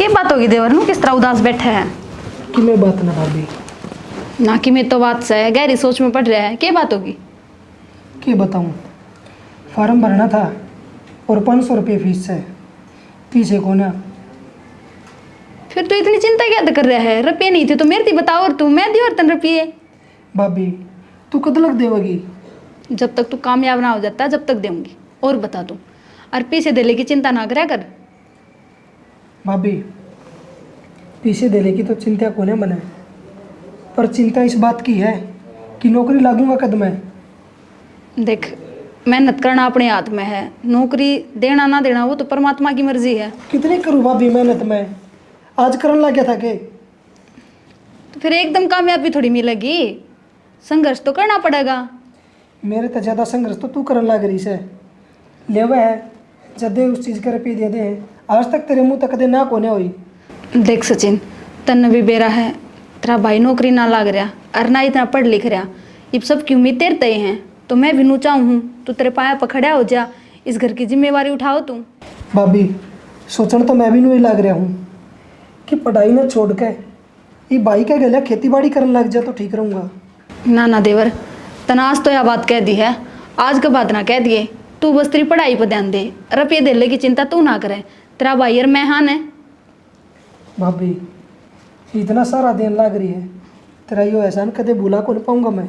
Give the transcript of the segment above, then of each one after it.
क्या बात होगी देवर नु किस तरह उदास बैठे हैं? कि मैं बात ना भाभी ना कि मैं तो बात से है, गहरी सोच में पड़ रहा है। क्या बात होगी? क्या बताऊं। फॉर्म भरना था और 500 रुपये फीस है। पीछे को ना फिर तो इतनी चिंता क्या कर रहा है? रुपये नहीं थे तो मेरे थी बताओ, और तू मैं दी और तन रुपये। भाभी तू कद लग देवगी? जब तक तू कामयाब ना हो जाता जब तक दूंगी। और बता तू, और पैसे देने की चिंता ना करा कर। भाभी पीछे देने की तो चिंता को नहीं बने, पर चिंता इस बात की है कि नौकरी लागूंगा कद मैं। देख, मेहनत करना अपने हाथ में है, नौकरी देना ना देना वो तो परमात्मा की मर्जी है। कितनी करूँ भाभी मेहनत मैं? आज करने लग गया था के? तो फिर एकदम कामयाबी थोड़ी मिलेगी, संघर्ष तो करना पड़ेगा। मेरे तो ज़्यादा संघर्ष तो तू करने लग रही से। लेवा है जदे उस चीज़ के रुपये दे दे, आज तक तेरे मुंह तक दे ना कोने हुई। देख सचिन, तन भी बेरा है, तेरा भाई नौकरी ना लाग रहा और ना इतना पढ़ लिख रहा, ये सब की उम्मीद तेरे तय हैं। तो मैं भी नूचा हूँ, तो तेरे पाया पर खड़ा हो जा, इस घर की जिम्मेवारी उठाओ तू। भाभी सोचने तो मैं भी नहीं लग रहा हूँ कि पढ़ाई ना छोड़ के ये भाई का गले खेती बाड़ी करने लग जा तो ठीक रहूँगा। ना ना देवर, तनाज तो यह बात कह दी है, आज के बाद ना कह दिए। तू बस तेरी पढ़ाई पर ध्यान दे, रुपये देने की चिंता तू ना करे। तेरा भाई और मैं हान है। भाभी इतना सारा दिन लग रही है, तेरा यो एहसान कदे भूला को नहीं पाऊंगा मैं।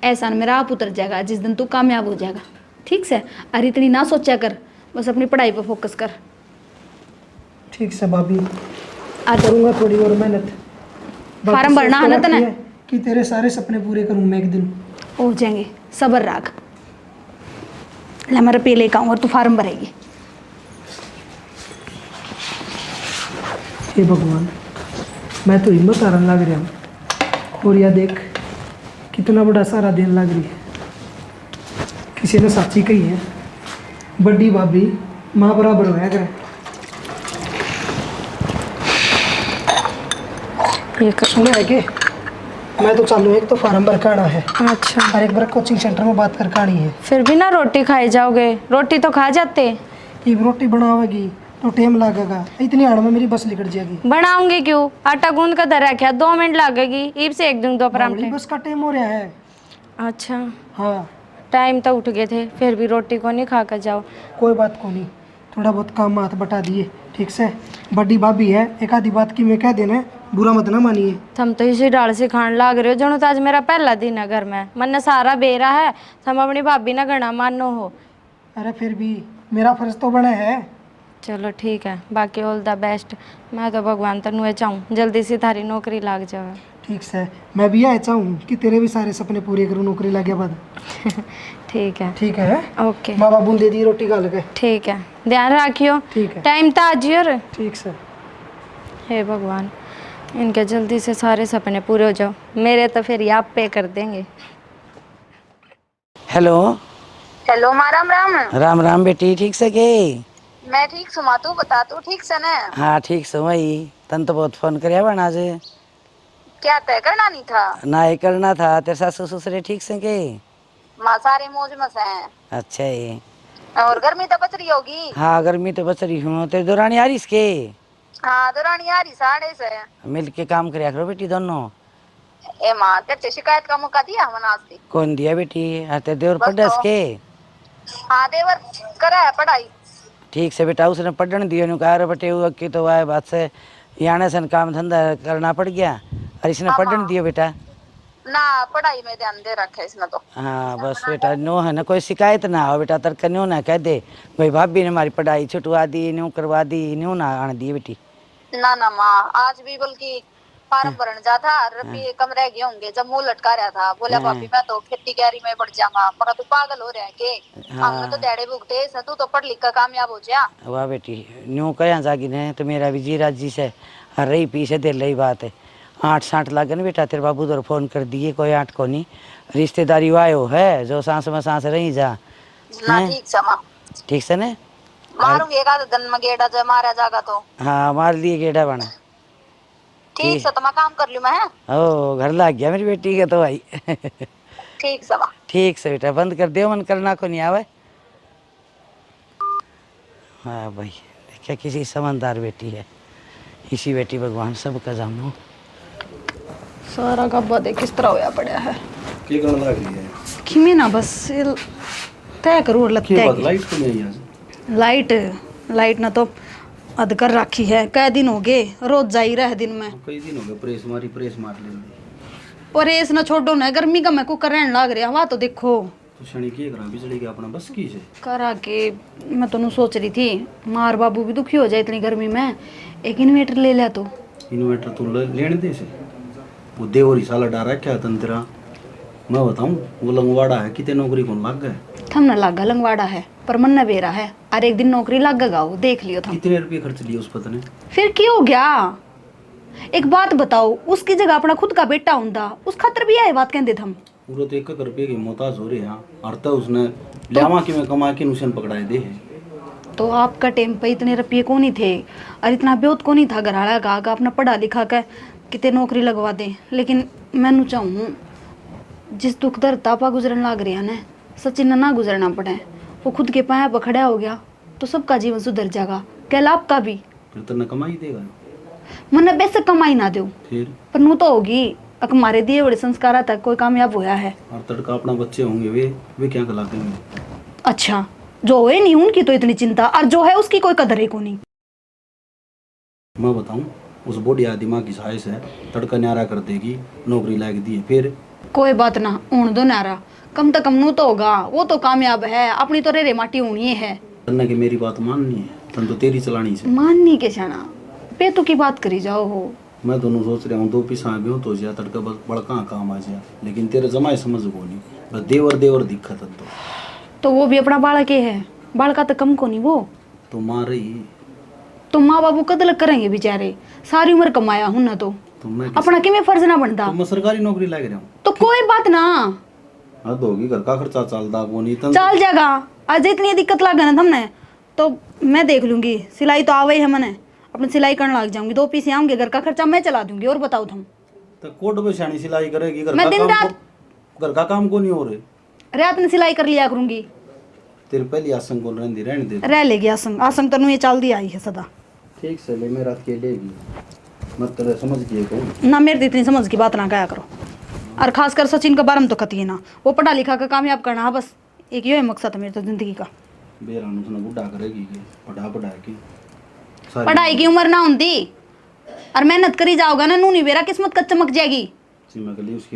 एहसान मेरा आप उतर जाएगा जिस दिन तू कामयाब हो जाएगा, ठीक से? अरे इतनी ना सोचा कर, बस अपनी पढ़ाई पर फोकस कर। ठीक से भाभी, आज करूँगा थोड़ी और मेहनत। फार्म भरना है ना तने? कि तेरे सारे सपने पूरे करूँ मैं एक दिन। हो जाएंगे, सब्र रख। ले मैं रुपये लेकर आऊँ और तू फार्म भरेगी। हे भगवान, मैं तो हिम्मत हारने लग रहा हूँ, और यह देख कितना बड़ा सारा दिन लग रही है। किसी ने साची कही है, बड़ी भाभी माँ बराबर होया करे। ये कर। सुना है कि मैं तो चालू, एक तो फार्म भर के आना है अच्छा, और एक बार कोचिंग सेंटर में बात करके आनी है। फिर भी ना रोटी खाई जाओगे? रोटी तो खा जाते। एक रोटी बनावेगी तो टाइम लगेगा, इतनी आड़ में मेरी बस निकल जाएगी। बनाऊंगी क्यों? आटा गूंद कर धरा क्या, 2 मिनट लगेगी। ईब से एक दूं दो परांठे। बस का टाइम हो रहा है। अच्छा, हाँ टाइम तो उठ गए थे, फिर भी रोटी को नहीं खा कर जाओ। कोई बात को नहीं, थोड़ा बहुत काम हाथ बटा दिए ठीक से। बड़ी भाभी है, एक आधी बात की मैं कह देना, बुरा मत ना मानिए। थम तो इसी डाल से खान लाग रहे हो जनो तो आज मेरा पहला दिन है घर में। मन ने सारा बेरा है, थम अपनी भाभी ना घना मानो हो। अरे फिर भी मेरा फर्ज तो बड़ा है। चलो ठीक है, बाकी ऑल द बेस्ट। मैं तो भगवान तनु चाहूँ जल्दी से थारी नौकरी लाग जाए। ठीक से, मैं भी ऐसा हूँ कि तेरे भी सारे सपने पूरे करूँ नौकरी लगे बाद। ठीक है। ठीक है, ओके। माँ बाबू दे दी रोटी खा लगे। ठीक है, ध्यान रखियो। ठीक है। टाइम तो आज और। ठीक से। हे भगवान, इनके जल्दी से सारे सपने पूरे हो जाओ, मेरे तो फिर ये आप पे कर देंगे। हेलो। हेलो माँ, राम राम। राम राम बेटी, ठीक से के? मैं ठीक सुमा, तू बता, तू ठीक से ना? हाँ ठीक से वही, तन तो बहुत फोन कर आज। क्या तय करना नहीं था? ना ही करना था। तेरे सासू ससुरे ठीक से के? माँ सारे मौज में से हैं। अच्छा ये। और गर्मी तो बच रही होगी? हाँ गर्मी तो बच रही हूँ। तेरी दौरानी आ रही इसके? हाँ दुरानी आ रही साढ़े से। मिल के काम कर करो बेटी दोनों। ए माँ, तेरे शिकायत का मौका दिया हमने आज से? कौन दिया बेटी? तेरे देवर बस पढ़े तो। इसके? हाँ देवर करा है पढ़ाई। ठीक से बेटा, उसने पढ़ने दिया कहा बटे हुआ की तो वह बात से यहाँ से काम धंधा करना पड़ गया, और इसने पढ़ने दिया बेटा। ना पढ़ाई में ध्यान दे रखा है इसने तो। हाँ बस बेटा, नो है ना कोई शिकायत ना हो बेटा, तरक न्यू ना कह दे भाई भाभी ने हमारी पढ़ाई छुटवा दी, न्यू करवा दी, न्यू ना आने दी बेटी। ना ना माँ, आज भी बल्कि फार्म भरने जा था, रुपये कम रह गए होंगे। जब मुंह लटका रहा था, बोला भाभी मैं तो खेती गहरी में बढ़ जाऊंगा। मगर तू पागल हो रहा है के? हमने तो दिहाड़ी भुगते, तू तो पढ़ लिख कर कामयाब हो जा। वाह बेटी, न्यू कया जागी ने तो मेरा भी जी राजी से हर रही पीछे दिल रही बात है। 8-7 लाख न बेटा, तेरे बाबू तो फोन कर दिए, कोई 8 को नहीं। रिश्तेदारी आयो है जो सांस में सांस रही जा। ना ठीक से माँ, ठीक से ने मारूंगी एक आध दिन में गेड़ा, जब मारा जागा तो। हाँ मार लिए गेड़ा बना। ठीक से, तो मैं काम कर लूँ मैं। ओ घर लाग गया मेरी बेटी के तो भाई। ठीक से माँ। ठीक से बेटा, बंद कर दे, मन करना को नहीं आवे। हाँ भाई, देखिए किसी समझदार बेटी है, इसी बेटी भगवान सबका जामो। सारा गब्बा देख किस तरह होया पड़ा है की करने लग रही है? किमी ना बस तय करूँ और की लगता बात है लाइट को नहीं आई आज? लाइट ना तो अध कर रखी है। कई दिन हो गए रोज जा ही रहा है दिन में। कई दिन हो गए प्रेस मार ले। और ऐस ना छोड़ो ना गर्मी का मैं को करने लग रहा हवा तो देखो तो शनि की करा बिजली के अपना बस की से करा के मैं तो सोच रही थी मार बाबू भी दुखी हो जाए इतनी गर्मी में एक इन्वेटर ले लिया तो। इन्वर्टर तो लेने दे से वो देवरी साला डारा क्या तंत्रा मैं बताऊं वो लंगवाड़ा है कितने नौकरी कौन लग गए? थम न लागा लंगवाड़ा है पर मन न बेरा है और एक दिन नौकरी लगेगा वो देख लियो थम। कितने रुपये खर्च लिए उस पता ने? फिर क्या हो गया? एक बात बताओ उसकी जगह अपना खुद का बेटा होता उस खातर भी आए बात कहते थम। पूरा तो 1 रुपये की मोहताज हो रहे हैं अर्ता उसने लियावा कि मैं कमा के नुशन पकड़ाए दे है। तो आपका टाइम पे इतने रुपये को नहीं थे और इतना ब्योत को नहीं था घराड़ा का अपना पढ़ा लिखा कर कितने नौकरी लगवा दे। लेकिन मैं चाहूँ जिस दुख दर्द तापा गुजरन लग रही है ना सचिन ना गुजरना पड़े। वो खुद के पाया पर खड़ा हो गया तो सबका जीवन सुधर जाएगा कल आपका भी। फिर तो न कमाई देगा मन बेशक कमाई ना दो फिर पर नू तो होगी अक मारे दिए बड़े संस्कार तक कोई कामयाब होया है। और तड़का अपना बच्चे होंगे वे क्या कला देंगे? अच्छा जो है नहीं उनकी तो इतनी चिंता और जो है उसकी कोई कदर ही को नहीं। मैं बताऊं उस बोडिया दिमाग की साइज है तड़का न्यारा कर देगी नौकरी लायक दी है फिर कोई बात ना ऊन दो नारा कम तो कम नू तो होगा वो तो कामयाब है अपनी तो रेरे माटी होनी है। तन्ना की मेरी बात माननी है तन तो तेरी चलानी से माननी के शाना पेतू की बात करी जाओ हो। मैं दोनों सोच रहा हूँ 2 पैसा आगे तो जा तड़का बस बड़का काम आ जाए लेकिन तेरे जमाए समझ को नहीं बस देवर दिक्कत है तो वो भी अपना बालक है बालका तो कम को नहीं वो तो मार रही तो माँ बाबू कदल करेंगे बेचारे सारी उम्र कमाया हूं ना तो मैं अपना कि फर्ज ना बनता तो मैं सरकारी नौकरी लग रहा हूँ तो कोई बात ना हद होगी घर का खर्चा चलता वो नहीं तन चल जाएगा आज इतनी दिक्कत लग ना हमने तो मैं देख लूंगी सिलाई तो आवे ही है मैंने अपनी सिलाई करने लग जाऊंगी 2 पीसे आऊंगे घर का खर्चा मैं चला दूंगी। और बताओ तुम तो कोट पे शानी सिलाई करेगी मैं दिन रात घर का काम को नहीं हो रहे रात में सिलाई कर लिया करूंगी। तेरे पहली आसंग को रहने दे रह लेगी आसंग आसंग तनु ये चाल दी आई है सदा ठीक से ले मेरा के लेगी मत तेरे समझ के कहूं ना मेरे इतनी समझ की बात ना कहा करो। और खासकर सचिन के बारे में तो कती ना वो पढ़ा लिखा का कामयाब करना है बस एक ये मकसद है मेरी तो जिंदगी का। बेरान उसने बुढ़ा करेगी कि पढ़ा की पढ़ाई की उम्र ना होती और मेहनत करी जाओगा ना नूनी बेरा किस्मत का चमक जाएगी।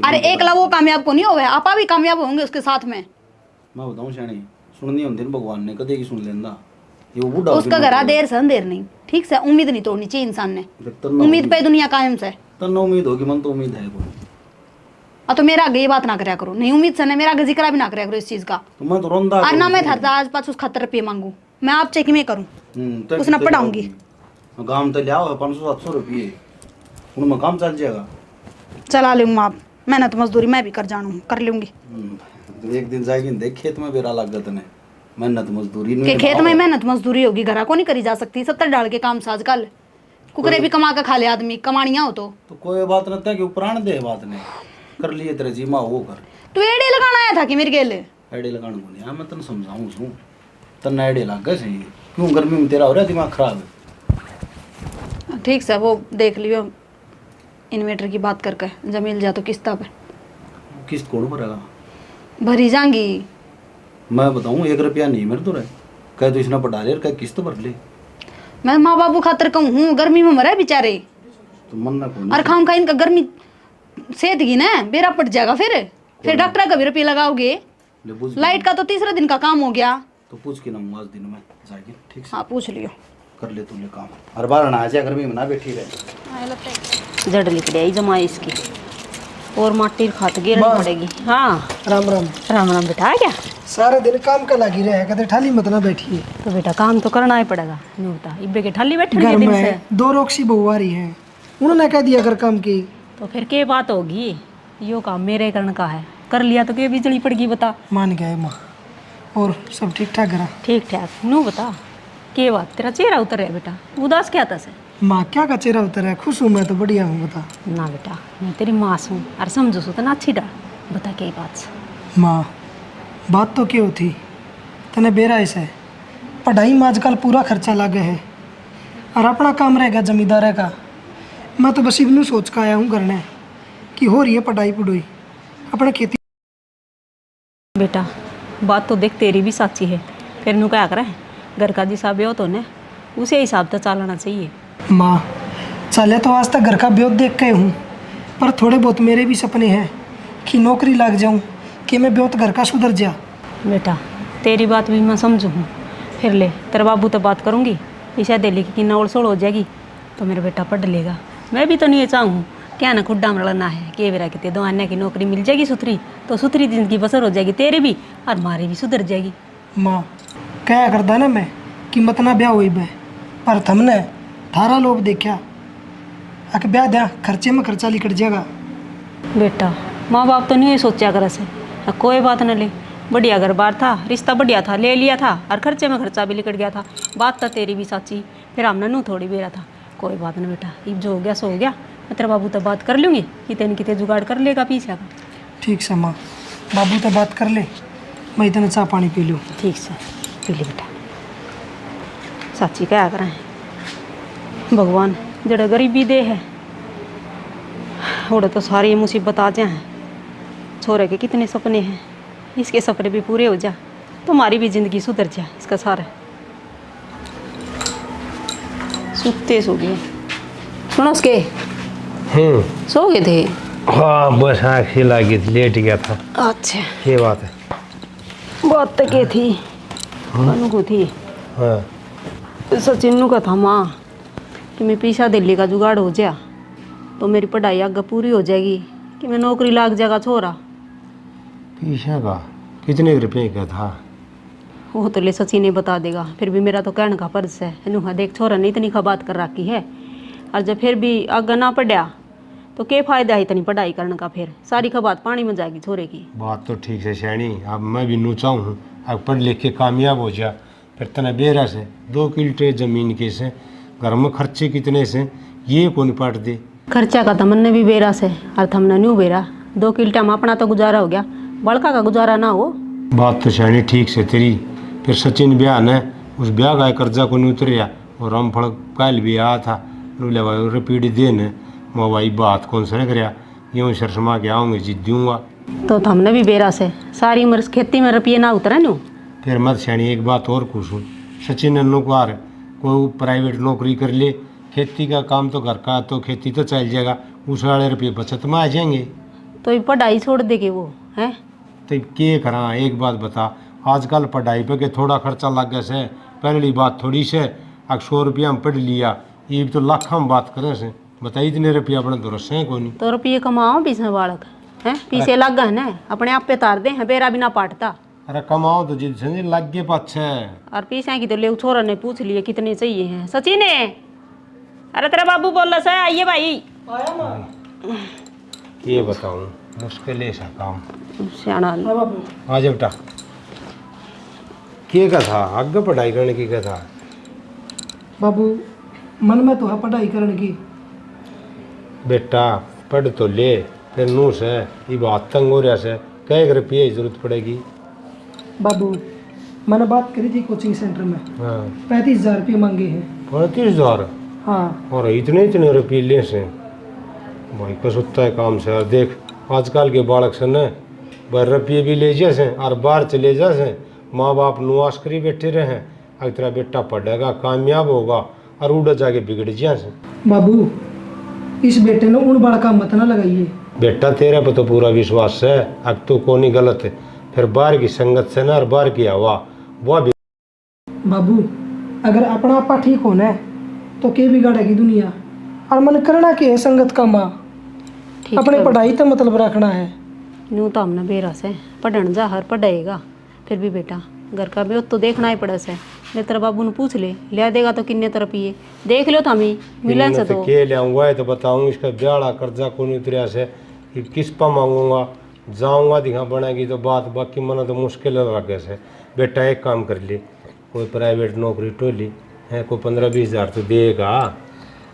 अरे एक वो कामयाब को नहीं होगा आपा भी कामयाब होंगे उसके साथ में। मैं बताऊं शानी सुननी होती भगवान ने कदे की सुन लेंदा ये वो बुढ़ा उसका घरा देर से अंधेर नहीं ठीक से उम्मीद नहीं तोड़नी चाहिए इंसान ने उम्मीद पे दुनिया कायम से तन्ना उम्मीद होगी मन तो उम्मीद है कोई तो मेरा आगे ये बात ना करया करो नहीं उम्मीद से मेरा आगे जिक्र भी ना करया करो इस चीज का। तो मैं तो रोंदा और ना मैं था आज पास उस खतर रुपये मांगू मैं आप चेक में करूँ उसने पढ़ाऊंगी काम तो लिया है 500-700 रुपये उनमें काम चल जाएगा चला लूंगा आप मेहनत मजदूरी मैं भी कर जानू कर लूंगी। एक दिन जाएगी देख खेत में बेरा लागत ने मेहनत मजदूरी के खेत में मेहनत मजदूरी होगी घरा को नहीं करी जा सकती 70 डाल के काम से आजकल कुकरे भी कमा के खा ले आदमी कमानिया हो तो कोई बात नहीं था कि प्राण दे बात ने कर लिए तेरे जीमा वो कर तू एड़े लगाना आया था कि मेरे गेले एड़े लगाने को नहीं मैं तेन समझाऊं छू तन एड़े लग गए सही क्यों गर्मी में तेरा हो रहा दिमाग खराब है। ठीक से वो देख लियो इन्वेटर की बात करके जब मिल जाए तो किस्ता पे किस्त कौन भरेगा? भरी जाएंगी। मैं बताऊं 1 रुपया नहीं मेरे तो रहे कह तो इसने पढ़ा ले कह किस्त भर ले मैं माँ बाबू खातर कहूँ गर्मी में मरा बेचारे तो मन ना कौन और खाम खा इनका गर्मी सेधगी ना बेरा पट जाएगा फिर डॉक्टर का भी रुपये लगाओगे लाइट का तो 3रे दिन का काम हो गया तो पूछ के ना आज दिन में जाएगी ठीक से हाँ पूछ लियो कर ले तू ले काम हर बार ना आ जाए गर्मी में ना बैठी रहे जड़ लिख दिया जमा इसकी और माटी खात गिरनी पड़ेगी। हाँ राम राम राम राम बेटा आ गया सारे दिन काम का लगी रहे कहते ठाली मत ना बैठिए तो बेटा काम तो करना ही पड़ेगा नहीं होता इब्बे के ठाली बैठ घर दिन से में 2 रोक्सी बहू आ रही है उन्होंने कह दिया अगर काम की तो फिर के बात होगी यो काम मेरे करने का है कर लिया तो के बिजली पड़गी बता मान गए माँ और सब ठीक ठाक करा ठीक ठाक नू बता के बात तेरा चेहरा उतर है बेटा उदास क्या था से माँ क्या का चेहरा उतर है खुश हूँ मैं तो बढ़िया हूँ बता ना बेटा मैं तेरी माँ हूँ और समझो सो तो ना अच्छी डाल बता क्या बात से माँ बात तो क्यों थी तने बेरा ऐसे पढ़ाई में आजकल पूरा खर्चा लागे है और अपना काम रहेगा जमींदार का मैं तो बस इवनू सोच के आया हूँ घर ने कि हो रही है पढ़ाई पढ़ोई अपने खेती। बेटा बात तो देख तेरी भी सच्ची है, फिर नू क्या करें, घर का जिस हिसाब हो तो ने उसे हिसाब से चलना चाहिए। माँ चले तो आज तक घर का ब्योत देख के हूँ, पर थोड़े बहुत मेरे भी सपने हैं कि नौकरी लग जाऊँ, कि मैं ब्योत घर का सुधर जा। बेटा तेरी बात भी मैं समझू हूँ, फिर ले तेरे बाबू तो बात करूँगी, इसे दिल्ली की किन्ना ओड़ सोड़ हो जाएगी तो मेरा बेटा पढ़ लेगा। मैं भी तो नहीं चाहूँ क्या ना खुड्डा में लड़ना है कि मेरा कितने दो अन्य की नौकरी मिल जाएगी सुथरी, तो सुथरी जिंदगी बसर हो जाएगी तेरी भी और हमारी भी सुधर जाएगी। माँ क्या करता ना मैं कि मत ना ब्याह हुई मैं, पर थमने थारा लोभ देखा अक ब्याह दिया खर्चे में खर्चा लिकट जाएगा। बेटा माँ बाप तो नहीं सोचा कर से, कोई बात न ले, बढ़िया घर बार था, रिश्ता बढ़िया था, ले लिया था और खर्चे में खर्चा भी लिकट गया था। बात तो तेरी भी सच्ची, फिर हमने नू थोड़ी बेरा था। कोई बात नहीं बेटा, अब जो हो गया सो हो गया। मैं तेरे बाबू तो बात कर लूँगी, कितने न कितने जुगाड़ कर लेगा पीछे का। ठीक से माँ, बाबू तो बात कर ले, मैं इतना चाह पानी पी लूँ। ठीक से पी ले बेटा। सच्ची क्या करें, भगवान जड़ा गरीबी दे है उड़े तो सारी मुसीबत आ जाए। छोरे के कितने सपने हैं, इसके सपने भी पूरे हो जा, तुम्हारी भी जिंदगी सुधर जाए। इसका सारा सुते सो गए, सुनो उसके सो गए थे। हाँ बस आँख ही लगी थी, लेट गया था। अच्छा ये बात है। बात तो क्या थी कनु को थी, हाँ सचिन का था माँ कि मैं पीछा दिल्ली का जुगाड़ हो जाए तो मेरी पढ़ाई आगे पूरी हो जाएगी, कि मैं नौकरी लाग जाएगा छोरा। पीछा का कितने रुपये का था? वो तो ले सची नहीं बता देगा, फिर भी मेरा तो कहने का फर्ज है। नुहा देख छोरा ने इतनी खबात कर रखी है, और जब फिर भी आगे ना पढ़ा तो क्या फ़ायदा है इतनी पढ़ाई करने का, फिर सारी खबात पानी में जाएगी छोरे की। बात तो ठीक है सैनी, अब मैं भी नूचा हूँ, अब पढ़ लिख के कामयाब हो जा, फिर तना बेरा से 2 किल्टे ज़मीन के से घर में खर्चे कितने से ये कौन पाट दे। खर्चा का तमन्ने भी बेरा से और थमने न्यू बेरा, 2 किल्टा में अपना तो गुजारा हो गया, बड़का का गुजारा ना हो। बात तो सैनी ठीक से तेरी, फिर सचिन ब्याह ने उस ब्याह का कर्जा को नहीं उतरिया और रामफल कल भी आया था नूले रपीड़ी देने मैं भाई बात कौन सा कराया, यूँ शर्मा के आऊँगे जीत दूँगा। तो हमने भी बेरा से सारी उम्र खेती में रुपये ना उतरे न्यू। फिर मत सैनी एक बात और पूछूँ, सचिन अनुकार कोई प्राइवेट नौकरी कर ले, खेती का काम तो घर का तो खेती तो चल जाएगा, उस वाले रुपये बचत में आ जाएंगे। तो ये पढ़ाई छोड़ देगी वो है, तो के करा एक बात बता, आजकल पढ़ाई पे के थोड़ा खर्चा लग गया से, पहली बात थोड़ी से अब 100 रुपया में पढ़ लिया, ये तो लाख हम बात करें से, बताइए इतने रुपया अपने दुरुस्त हैं कौन। तो रुपये कमाओ पीछे बालक है, पीछे लग गए ना अपने आप पे तार दे हैं, बेरा भी ना पाटता। अरे कमाओ तो जिद से लग गए पाछे, और पीछे की तो ले छोरा ने पूछ लिए कितने चाहिए हैं। सचिन ने अरे तेरा बाबू बोल रहा है आइए भाई। ये बताऊँ मुश्किल है सा काम। सियाना आ जा बेटा, के का था आगे पढ़ाई करने की क्या था? बाबू मन में तो है पढ़ाई करने की। बेटा पढ़ तो ले, फिर नू से ये बात तंग हो रहा से कई रुपये की जरूरत पड़ेगी। बाबू मैंने बात करी थी कोचिंग सेंटर में, हाँ 35,000 रुपये मांगे हैं। 35,000 हाँ और इतने रुपये ले से भाई का सुत्ता है काम से। और देख आजकल के बालक से न बार रुपये भी ले जैसे और बाहर चले जैसे, माँ बाप नुआस करी बैठे रहे, अगर तेरा बेटा पढ़ेगा कामयाब होगा और उड़ जाके बिगड़ जैसे। बाबू इस बेटे ने उन बड़ा काम मत ना लगाइए। बेटा तेरे पे तो पूरा विश्वास है, अब तो कौन गलत है, फिर बाहर की संगत से ना और बाहर की हवा वह भी। बाबू अगर अपना आपा ठीक होना है तो के बिगाड़ेगी दुनिया, और मन करना के है संगत का माँ, अपने पढ़ाई तो मतलब रखना है। न्यू तो हमने बेरा से पढ़न जा हर पढ़ाएगा, फिर भी बेटा घर का भी तो देखना ही पड़े से। मैं तेरे बाबू ने पूछ ले देगा तो किन्ने रुपये देख लो था मिलन से तो के ले आऊँगा तो बताऊँ, इसका ब्याड़ा कर्जा को नहीं उतरिया से कि किस पर मांगूंगा, जाऊँगा दिखा बनेगी तो बात, बाकी मना तो मुश्किल लगे से। बेटा एक काम कर ले, कोई प्राइवेट नौकरी टोली है, कोई 15-20 हज़ार तो देगा।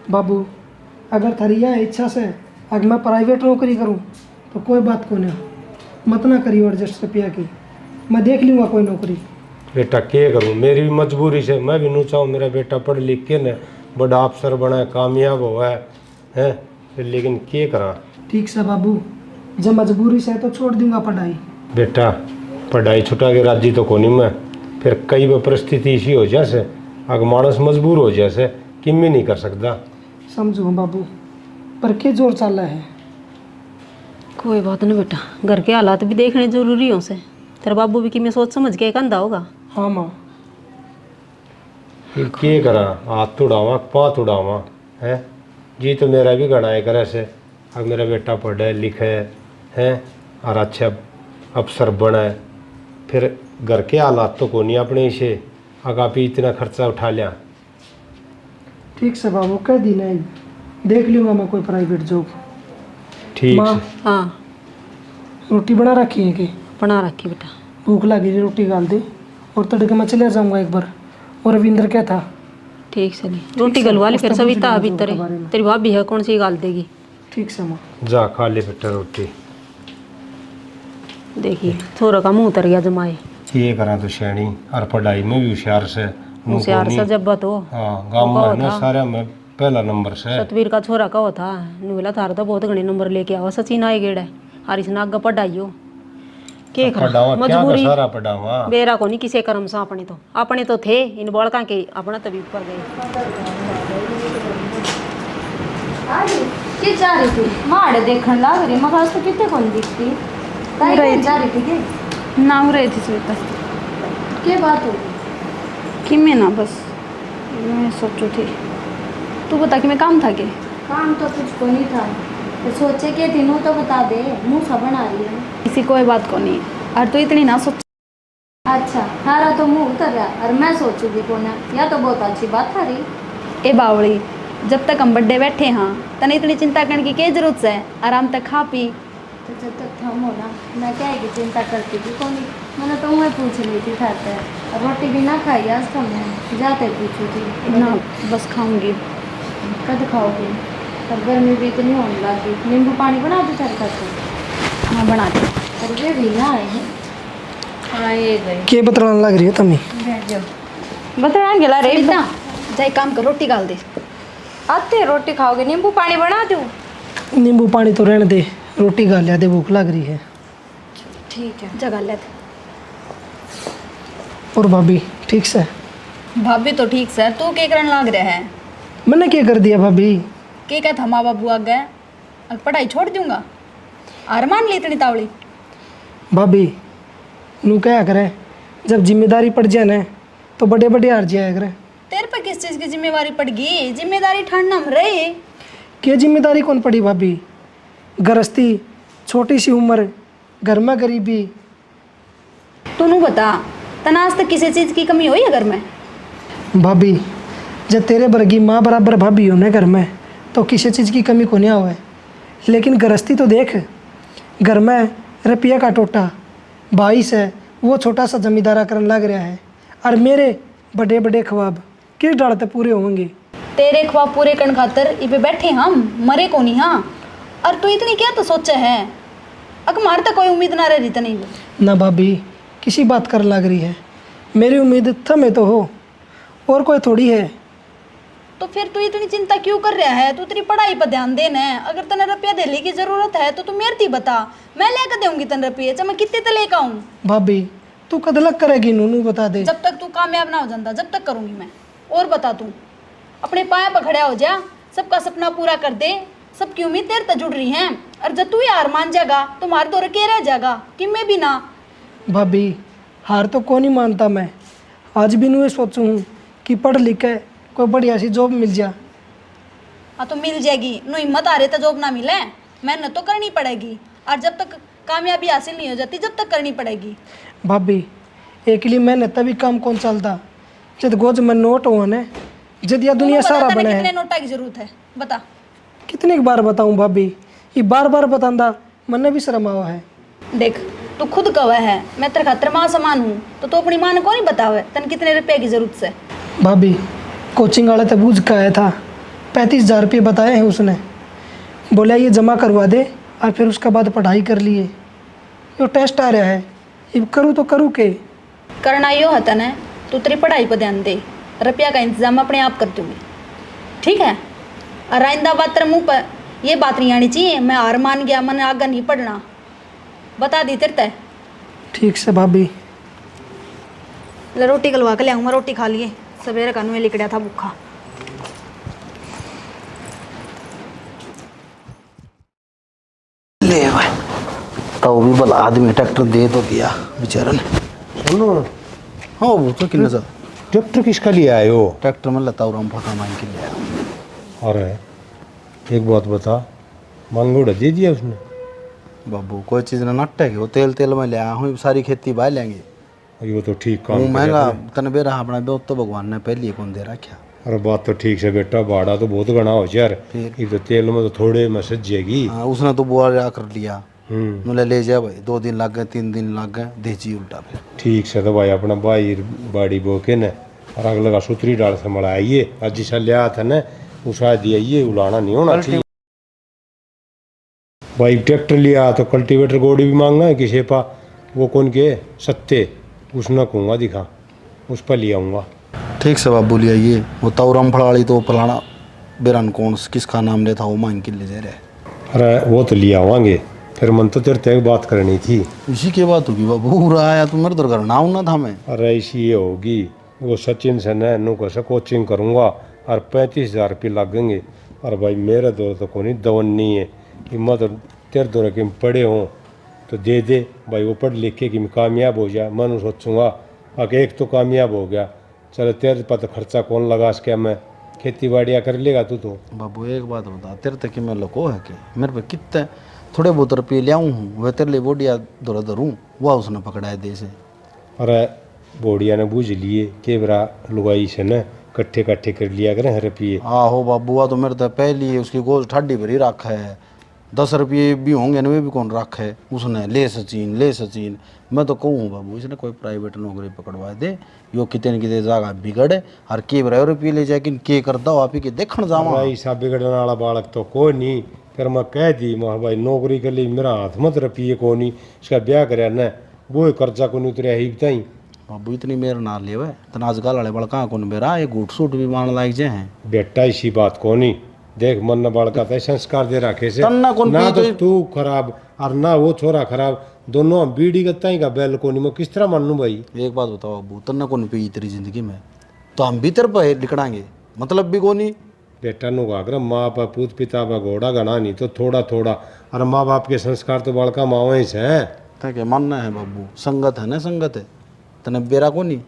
बाबू अगर थरिया इच्छा से अगर मैं प्राइवेट नौकरी करूं तो कोई बात को नहीं, मत ना करियो एडजस्ट रुपया की, मैं देख लूँगा कोई नौकरी। बेटा क्या करूँ, मेरी भी मजबूरी से, मैं भी नू चाहूँ मेरा बेटा पढ़ लिख के न बड़ा अफसर बना कामयाब हुआ है, हैं फिर लेकिन के करा। ठीक से बाबू, जब मजबूरी से है तो छोड़ दूंगा पढ़ाई। बेटा पढ़ाई छुटा के राजी तो कोनी मैं, फिर कई बार परिस्थिति इसी हो जैसे अगर मानस मजबूर हो जैसे कि मैं नहीं कर सकता। समझो बाबू, पर के जोर चल रहा है। कोई बात नहीं बेटा, घर के हालात भी देखने जरूरी हो से। तेरा बाबू भी कि मैं सोच समझ के कंधा होगा। हाँ माँ। फिर के करा, हाथ उड़ावा पाँव उड़ावा है जी तो मेरा भी गणा है करे से। अब मेरा बेटा पढ़े लिखे है और अच्छा अफसर बने, फिर घर के हालात तो को नहीं अपने इसे अगर आप इतना खर्चा उठा लिया। ठीक से बाबू, कह दी नहीं, देख लूँगा मैं कोई प्राइवेट जॉब। ठीक माँ, से। हाँ रोटी बना रखी है कि? बना रखी बेटा। भूख लगी है, रोटी डाल दे और तड़के मैं चले जाऊँगा एक बार। और रविंद्र क्या था? ठीक से नहीं, रोटी गलवा ले फिर उसका सविता पूछ अभी लेना तेरे उसके बारे में। तेरी भाभी है कौन सी गाल देगी। ठीक से माँ। जा खा ले बेटा रोटी। देखिए छोरा का मुंह उतर गया जमाए। ये करा तो श्रेणी और पढ़ाई में भी होशियार से। होशियार सा जब्बत हो। हाँ गाँव में ना सारे में पहला नंबर से। सतवीर का छोरा का हो था नुला थार तो बहुत घने नंबर लेके आवा। सचिन आए गेड़ा हारिस नाग पढ़ाई हो के पढ़ावा क्या मजबूरी सारा पढ़ावा बेरा को नहीं किसे कर्म सा अपने तो थे इन बड़का के अपना तभी ऊपर गए। कि जा रही थी माड़े देखने लाग रही मगर आज तो कितने कौन दिखती जा रही थी के ना हो रही थी श्वेता के बात हो कि मैं ना बस मैं सोचू थी तू बता कि मैं काम था के काम तो कुछ को नहीं था तो सोचे कि तीनों तो बता दे मुँह सा बना रही है। किसी कोई बात को नहीं और तू इतनी ना सोच। अच्छा तारा तो मुँह उतर रहा और मैं सोचूंगी कौन है या तो बहुत अच्छी बात था रही। ए बावड़ी जब तक हम बड्डे बैठे हाँ तने इतनी चिंता करने की क्या जरूरत है। आराम तक खा पी तो जब तक थमो ना मैं क्या है कि चिंता करती थी कौन मैंने तो मैं पूछ ली थी खाते और रोटी भी ना खाई आज तो मैं जाते पूछू थी ना बस खाऊंगी। कद खाओगी और गर्मी भी इतनी होने लगी। नींबू पानी बना दो चल करके। हाँ बना दे। और वे भी ना आए हैं। हाँ ये गई के बतलाने लग रही है तमी? बता गेला रे जाए काम कर रोटी डाल दे। आते रोटी खाओगे नींबू पानी बना दूँ? नींबू पानी तो रहने दे, रोटी खा लिया दे, भूख लग रही है। ठीक है जगा ले। और भाभी ठीक से? भाभी तो ठीक से तू के करन लाग रहा है? मैंने क्या कर दिया भाभी? के कहता माँ बाबू आ गए अब पढ़ाई छोड़ दूंगा आर मान ली इतनी तावड़ी। भाभी नू क्या करे, जब जिम्मेदारी पड़ जाए ना तो बड़े बड़े हार जाया करे। तेरे पे किस चीज़ की जिम्मेवारी पड़ गई? जिम्मेदारी ठाड़ना हम रहे। क्या जिम्मेदारी कौन पड़ी भाभी? गृहस्थी, छोटी सी उम्र, घर में गरीबी। तू बता तनाज तक किसी चीज़ की कमी हुई है घर में? भाभी जब तेरे वर्गी माँ बराबर भाभी हो ना घर में तो किसी चीज़ की कमी को नहीं हुआ है। लेकिन गृहस्थी तो देख, घर में रुपया का टोटा, भाई से वो छोटा सा जमींदारा करने लग रहा है और मेरे बड़े बड़े ख्वाब किस डालते पूरे होंगे? तेरे ख्वाब पूरे करने खातर इबे बैठे हम मरे को नहीं। हाँ और तू इतनी क्या तो सोचा है? अगर मार तक कोई उम्मीद ना रही तो नहीं ना भाभी किसी बात कर लग रही है। मेरी उम्मीद थमे तो हो और कोई थोड़ी है। तो फिर तू इतनी चिंता क्यों कर रहा है? तू तेरी पढ़ाई पर ध्यान देना है। अगर तने रुपया देने की जरूरत है तो तू मेरे थी बता, मैं लेकर दूंगी तने रुपये। चाहे मैं कितने तो लेकर आऊँ। भाभी तू कदलक करेगी नूनू बता दे। जब तक तू कामयाब ना हो जाता जब तक करूँगी मैं। और बता तू अपने पाए पर खड़ा हो जा, सबका सपना पूरा कर दे। सबकी उम्मीद तेरे तक जुड़ रही हैं और जब तू हार मान जाएगा तो मार दो के रह जाएगा कि मैं भी ना। भाभी हार तो कौन ही मानता मैं। आज भी नू ये सोचूँ हूँ कि पढ़ लिख के कोई बढ़िया सी जॉब मिल जा। हाँ तो मिल जाएगी। नो हिम्मत आ रही तो जॉब ना मिले, मेहनत तो करनी पड़ेगी और जब तक कामयाबी हासिल नहीं हो जाती जब तक करनी पड़ेगी। भाभी एक लिए मेहनत तभी काम कौन चलता जब गोज में नोट हुआ ने जब यह दुनिया सारा बने कितने है। नोटा की जरूरत है बता? कितनी बार बताऊं भाभी, ये बार बार बतांदा मन भी शर्म आवा है। देख तू खुद कवा है मैं तेरे खातर माँ समान हूँ तो तू अपनी माँ ने कौन ही बतावे तन कितने रुपए की जरूरत है? भाभी कोचिंग वाला तो बूझ का आया था, 35,000 रुपये बताए हैं उसने। बोला ये जमा करवा दे और फिर उसके बाद पढ़ाई कर लिए। ये टेस्ट आ रहा है, ये करूँ तो करूँ के? करना यो है तने, तू तेरी पढ़ाई पर ध्यान दे। रुपया का इंतजाम अपने आप कर दूंगी, ठीक है? और आइंदा बात तेरे मुंह पर ये बात नहीं आनी चाहिए। मैं हार मान गया, मैंने आगे नहीं पढ़ना, बता दी तेरे तय। ठीक से भाभी। ले रोटी गलवा के ले आऊँगा, रोटी खा लिए, सवेरे का नुए लिकड़ा था भूखा। ले भाई तो भी भला आदमी ट्रैक्टर दे तो दिया बेचारा ने। सुनो, हाँ वो तो किन्ने सा ट्रैक्टर किसका लिए आए हो? ट्रैक्टर में लता और फोटा मांग के ले आया। अरे एक बात बता, मांगोड़ा दे दिया उसने? बाबू कोई चीज़ ना नट है कि वो तेल तेल में ले आया हूँ, सारी खेती बाय लेंगे। अरे वो तो ठीक काम वो किया महंगा तूने। तन बेरा अपना बेट तो भगवान ने पहले ही कौन दे रखा। अरे बात तो ठीक से बेटा, भाड़ा तो बहुत घना हो यार। फिर? ये तो तेल में तो थोड़े में सज जाएगी। हाँ उसने तो बुआ कर लिया, हम्म, नुले ले जा भाई, 2 दिन लग गए 3 दिन लग गए, देची उल्टा फिर। ठीक से तो भाई अपना भाई बाड़ी बोके न और अगले का सूत्री डाल से मड़ा आइए। आज जिसा लिया था न उसा दिया, ये उलाना नहीं होना चाहिए भाई। ट्रैक्टर लिया तो कल्टीवेटर गोड़ी भी मांगना है किसी पा, वो कौन के सत्ते उसने कहूँगा दिखा, उस पर ले आऊँगा। ठीक से बाबू लिया ये वो तौरम फड़ाड़ी तो फलाना बेरन कौन किसका नाम ले था वो मांग के ले जा रहे। अरे वो तो ले आवांगे, फिर मन तो तेरे तक बात करनी थी। इसी की बात होगी बाबू, पूरा आया तो मेरे तो करना हूँ ना था मैं। अरे इसी ये होगी, वो सचिन से न नु को से कोचिंग करूँगा और 35,000 रुपये लगेंगे। और भाई मेरे दौर तो कोई दवन नहीं है कि मैं तो तेरे दौर के पढ़े हों तो दे दे भाई, वो पढ़ लिख के कि मैं कामयाब हो जाए। मैं सोचूंगा अगर एक तो कामयाब हो गया, चलो तेरे पर तो खर्चा कौन लगा सके, मैं खेती बाड़ियाँ कर लेगा तू तो। बाबू एक बात बता, तेरे तक कि मैं लको है कि मेरे पे कितने थोड़े बहुत रुपये ले आऊँ हूँ, वह तेरे लिए बोडिया दौरा धरूँ, वह उसने पकड़ाए दे से। अरे बोड़िया ने बूझ लिए कि बरा लुगाई से न कट्ठे कट्ठे कर लिया करें रुपये। आहो बाबू वह तो मेरे तो पहली उसकी गोज ठाडी भरी रखा है, 10 रुपये भी होंगे ना वे भी कौन रखा है उसने। ले सचिन मैं तो कहूँ बाबू इसने कोई प्राइवेट नौकरी पकड़वा दे, यो कितने न कितने जगह बिगड़े और के बराबर रुपये ले जाए कि के करता हो आप ही के देखण जावा। ऐसा बिगड़ने वाला बालक तो कोई नहीं। फिर मैं कह दी मैं भाई नौकरी के लिए मेरा हाथ मत रुपये को नहीं, इसका ब्याह कराया न वो कर्जा को नहीं उतरिया ही बताई। बाबू इतनी मेरे ना ले तना आजकल वाले बड़का कौन मेरा ये गुट सूट भी मान लायक जे हैं। बेटा इसी बात को नहीं देख, मन न बालका तो संस्कार दे रखे से तन्ना कौन ना पी तो तो- तू खराब और ना वो छोरा खराब, दोनों हम बीड़ी का ताई का बैल को नहीं, मैं किस तरह मानूं भाई। एक बात बताओ बाबू, तन्ना कौन पी तेरी जिंदगी में तो हम भीतर पे निकड़ांगे, मतलब भी को नहीं। बेटा नु आगर माँ बाप पूत पिता बा घोड़ा गणा नहीं तो थोड़ा थोड़ा, और माँ बाप के संस्कार तो बालका माओ से हैं। क्या मानना है बाबू, संगत है ना, संगत है तने बेरा को नहीं।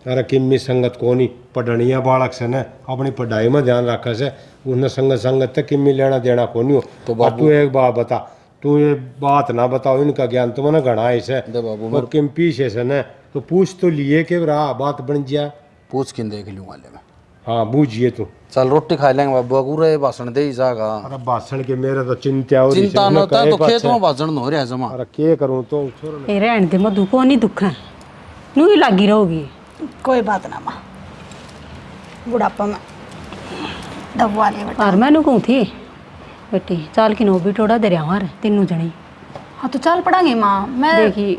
अरे किम्मी संगत को नहीं, पढ़निया बालक से न अपनी पढ़ाई में ध्यान रखा से उसने संगत तक किम्मी लेना देना को नहीं हो। तो और तू एक बात बता, तू ये बात ना बताओ, इनका ज्ञान तो मैंने घना ऐसे दे बाबू वो किम पीछे से न तो पूछ तो लिए कि रहा बात बन जा। पूछ किन देख लूँगा ले मैं। हाँ बूझिए तू। चल रोटी खा लेंगे बाबू, अगूरे भाषण दे ही जागा। अरे भाषण के मेरे तो चिंता हो रही चिंता न होता है तो खेत में भाषण हो रहा जमा। अरे के करूँ तो छोड़ ए रहन दे मधु को नहीं दुख है, नू ही लागी रहोगी। कोई बात ना माँ, बुढ़ापा में दबवा ले बेटा। और मैनू कहूँ थी बेटी चाल की नो भी टोड़ा दे रहा हमारे तीनों जनी। हाँ तो चल पड़ांगे माँ। मैं देखी